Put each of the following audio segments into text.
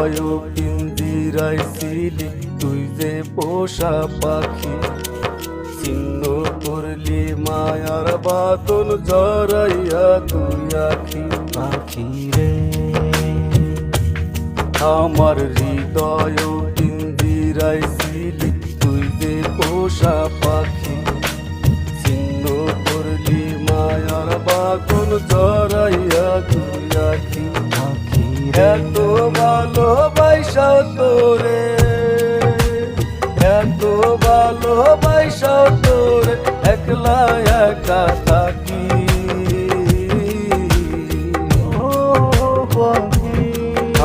হৃদয় পিঞ্জিরাইছিলি তুই যে পোষা পাখি, ছিন্ন করলি মায়ার বাদল জড়াইয়া তুই আখি। পাখি রে আমার হৃদয় পিঞ্জিরাইছিলি তুই যে পোষা পাখি, ছিন্ন করলি মায়ার বাদল জড়াইয়া তুই আখি। পাখি এত ভালোবাসা তোরে, এত ভালোবাসা তোরে, একলা একা থাকি।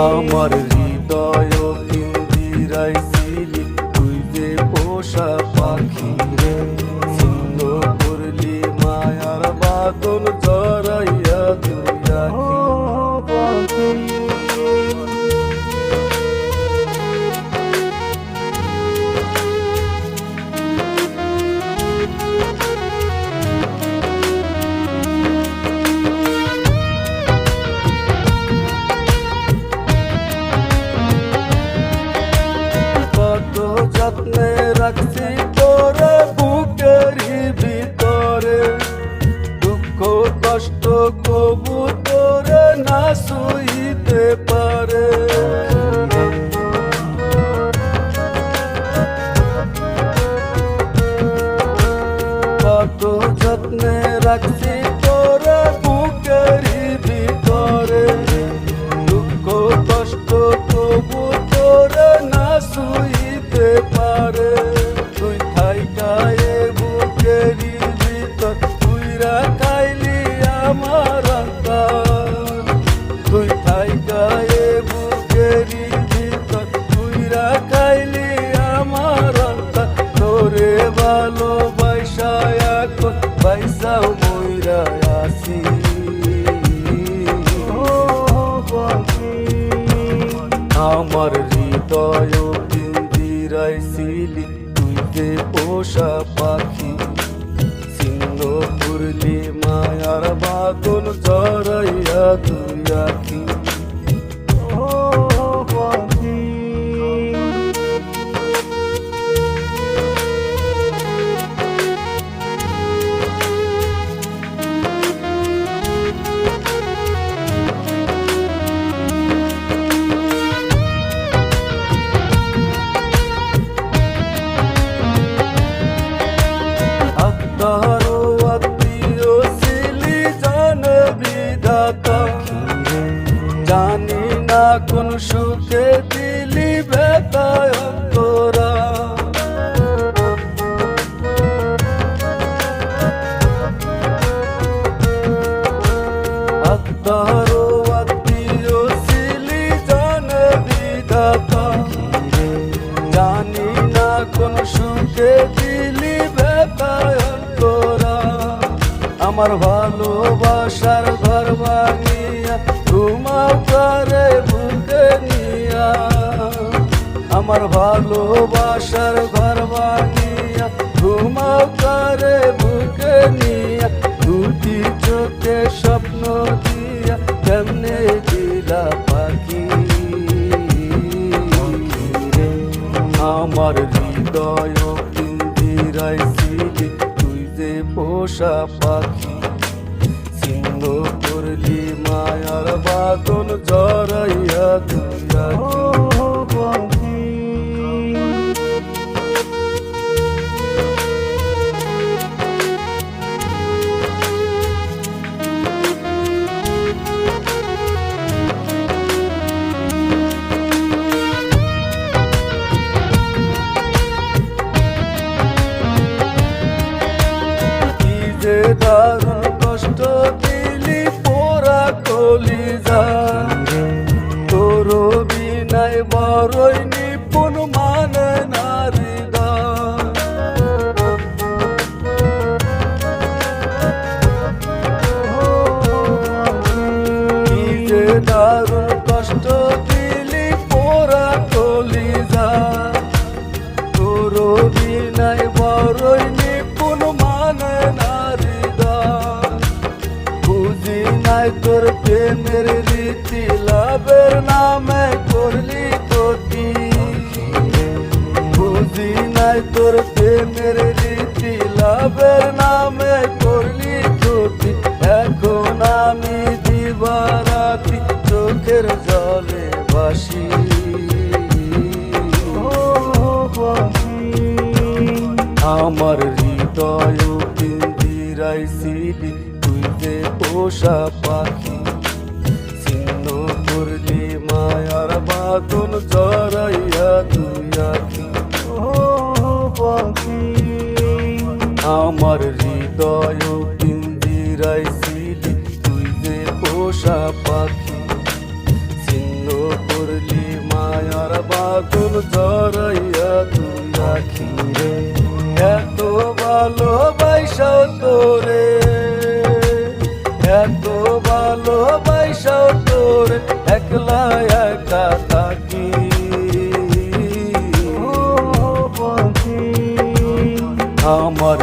আমার হৃদয় পিঞ্জিরাইছিলি তুই যে পোষা পাখি, ছিন্ন করলি মায়ার বাদল জড়াইয়া তুই আখি। যত্নে রাখছি তোরে বুকের ভিতরে, দুঃখ কষ্ট কবু তোরে না সইতে পারে। কত যত্নে রাখছি তোরে বুকের ভিতরে, দুঃখ কষ্ট কবু তোরে না সইতে পারে। তুই থাইকায়ে বুকেরি ভিতর তুই রাখাইলি আমার অন্তর, তুই থাইকায়ে বুকেরি ভিতর তুই রাখাইলি আমার অন্তর। তোরে ভালোবাসা এখন পয়সাও মইরা আসি। আমার হৃদয় পিঞ্জিরাইছিলি তুই যে পোষা পাখি, ছিন্ন করলি মায়ার বাদল জড়াইয়া তুই আখি। তাহারও আত্মীয় ছিলি জান বিধাতা, জানি না কোন সুখে দিলি ব্যথায় তোরা। তাহারও আত্মীয় ছিলি জান বিধাতা, জানি না কোন সুখে দিলি ব্যথায় তোরা। আমার ভালোবাসার ঘর ভাঙিয়া ঘুমাও করে বুকে নিয়া, আমার ভালোবাসার ঘর ভাঙিয়া ঘুমাও করে বুকে নিয়া। দুটি চোখে স্বপ্ন দিয়া কেমনে দিলা পাখি। আমার হৃদয় পিঞ্জিরাইছিলি তুই যে পোষা পাখি, ছিন্ন করলি মায়ার বাদল জড়াইয়া তুই আখি। দারুণ কষ্ট দিলি পোড়া কলিজা, তোর বিনায় বড়ই নিপুণ মানে নারীদা। কি যে দারুণ কষ্ট দিলি পোড়া কলিজা, তোর বিনায় বড়ই নিপুণ মানে নারীদা। বুঝি নাই তোর প্রেমের রীতি লাভের নামে করলি নাই তোর প্রেমের রীতি, লাভের নামে করলি ক্ষতি। এখন আমি দিবারাতি চোখের জলে বাসি। আমার হৃদয় পিঞ্জিরাইছিলি তুই যে পোষা পাখি, ছিন্ন করলি মায়ার বাঁধন জড়াইয়া তুই আখি। আমার হৃদয় পিঞ্জিরাইছিলি তুই যে পোষা পাখি, ছিন্ন করলি মায়ার বাঁধন জড়াইয়া তুই আখি রে। এত ভালোবাসাও তোরে, এত ভালোবাসাও তোরে, একলা একা থাকি। আমার